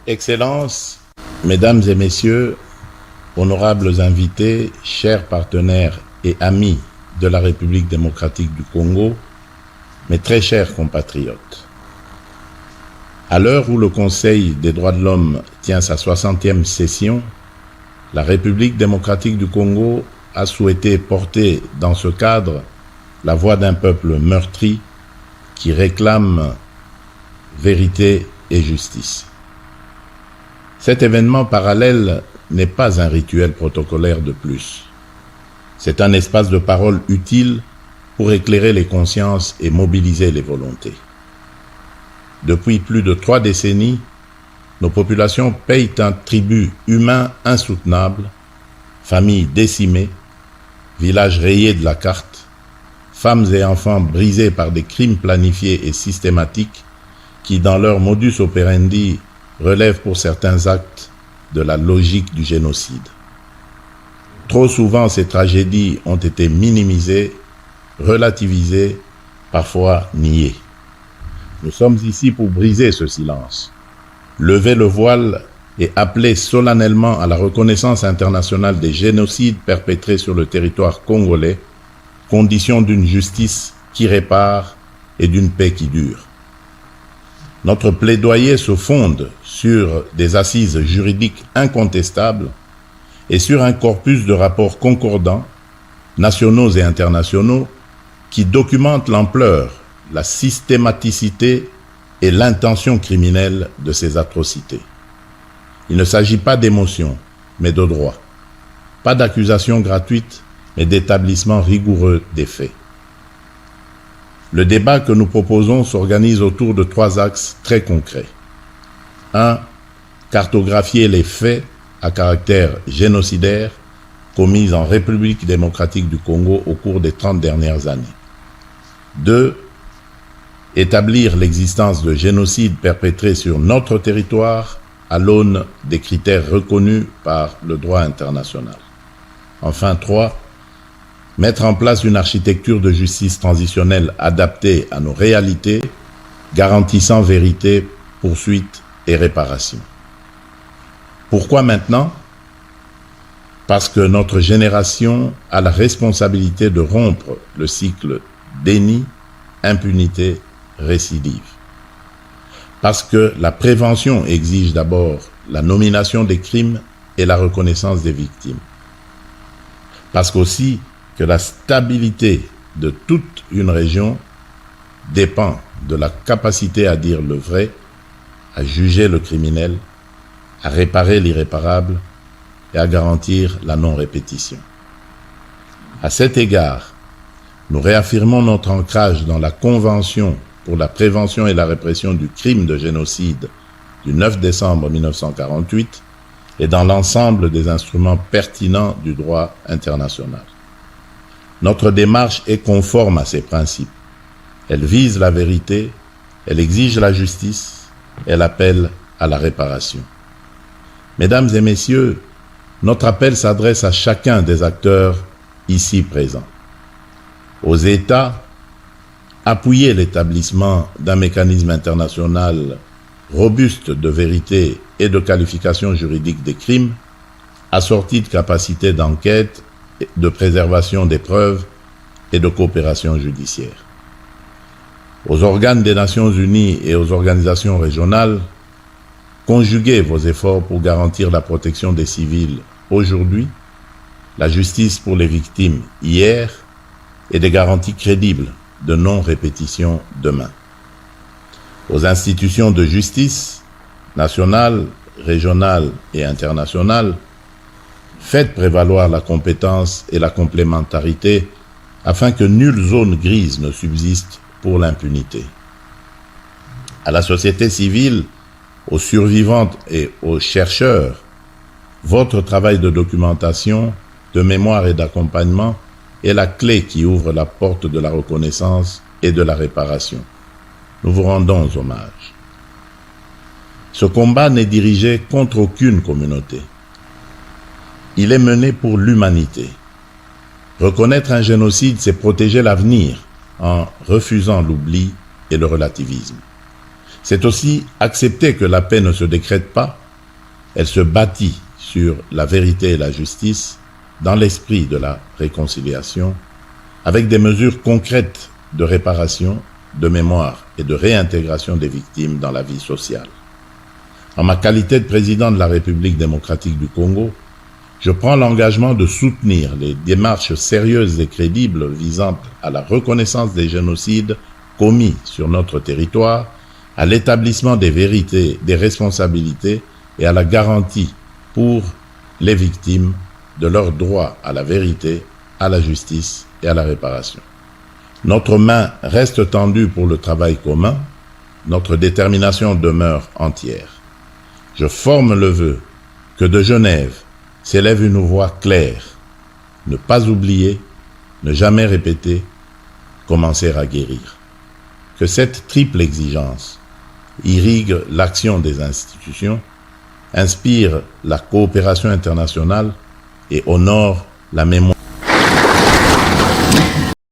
Excellences, Mesdames et Messieurs, honorables invités, chers partenaires et amis de la République démocratique du Congo, mes très chers compatriotes. À l'heure où le Conseil des droits de l'homme tient sa 60e session, la République démocratique du Congo a souhaité porter dans ce cadre la voix d'un peuple meurtri qui réclame vérité et justice. Cet événement parallèle n'est pas un rituel protocolaire de plus. C'est un espace de parole utile pour éclairer les consciences et mobiliser les volontés. Depuis plus de 3 décennies, nos populations payent un tribut humain insoutenable, familles décimées, villages rayés de la carte, femmes et enfants brisés par des crimes planifiés et systématiques qui, dans leur modus operandi, relèvent pour certains actes de la logique du génocide. Trop souvent, ces tragédies ont été minimisées, relativisées, parfois niées. Nous sommes ici pour briser ce silence, lever le voile et appeler solennellement à la reconnaissance internationale des génocides perpétrés sur le territoire congolais, condition d'une justice qui répare et d'une paix qui dure. Notre plaidoyer se fonde sur des assises juridiques incontestables et sur un corpus de rapports concordants, nationaux et internationaux, qui documentent l'ampleur, la systématicité et l'intention criminelle de ces atrocités. Il ne s'agit pas d'émotion, mais de droit. Pas d'accusation gratuite, mais d'établissement rigoureux des faits. Le débat que nous proposons s'organise autour de 3 axes très concrets. 1. Cartographier les faits à caractère génocidaire commis en République démocratique du Congo au cours des 30 dernières années. 2. Établir l'existence de génocides perpétrés sur notre territoire à l'aune des critères reconnus par le droit international. Enfin, 3. Mettre en place une architecture de justice transitionnelle adaptée à nos réalités, garantissant vérité, poursuite et réparation. Pourquoi maintenant ? Parce que notre génération a la responsabilité de rompre le cycle déni, impunité, récidive. Parce que la prévention exige d'abord la nomination des crimes et la reconnaissance des victimes. Parce qu'aussi que la stabilité de toute une région dépend de la capacité à dire le vrai, à juger le criminel, à réparer l'irréparable et à garantir la non-répétition. À cet égard, nous réaffirmons notre ancrage dans la Convention pour la prévention et la répression du crime de génocide du 9 décembre 1948 et dans l'ensemble des instruments pertinents du droit international. Notre démarche est conforme à ces principes. Elle vise la vérité, elle exige la justice, elle appelle à la réparation. Mesdames et messieurs, notre appel s'adresse à chacun des acteurs ici présents. Aux États, appuyer l'établissement d'un mécanisme international robuste de vérité et de qualification juridique des crimes, assorti de capacités d'enquête, de préservation des preuves et de coopération judiciaire. Aux organes des Nations Unies et aux organisations régionales, conjuguez vos efforts pour garantir la protection des civils aujourd'hui, la justice pour les victimes hier et des garanties crédibles de non-répétition demain. Aux institutions de justice, nationales, régionales et internationales, faites prévaloir la compétence et la complémentarité afin que nulle zone grise ne subsiste pour l'impunité. À la société civile, aux survivantes et aux chercheurs, votre travail de documentation, de mémoire et d'accompagnement est la clé qui ouvre la porte de la reconnaissance et de la réparation. Nous vous rendons hommage. Ce combat n'est dirigé contre aucune communauté. Il est mené pour l'humanité. Reconnaître un génocide, c'est protéger l'avenir en refusant l'oubli et le relativisme. C'est aussi accepter que la paix ne se décrète pas, elle se bâtit sur la vérité et la justice, dans l'esprit de la réconciliation, avec des mesures concrètes de réparation, de mémoire et de réintégration des victimes dans la vie sociale. En ma qualité de président de la République démocratique du Congo, je prends l'engagement de soutenir les démarches sérieuses et crédibles visant à la reconnaissance des génocides commis sur notre territoire, à l'établissement des vérités, des responsabilités et à la garantie pour les victimes de leur droit à la vérité, à la justice et à la réparation. Notre main reste tendue pour le travail commun, notre détermination demeure entière. Je forme le vœu que de Genève s'élève une voix claire, ne pas oublier, ne jamais répéter, commencer à guérir. Que cette triple exigence irrigue l'action des institutions, inspire la coopération internationale et honore la mémoire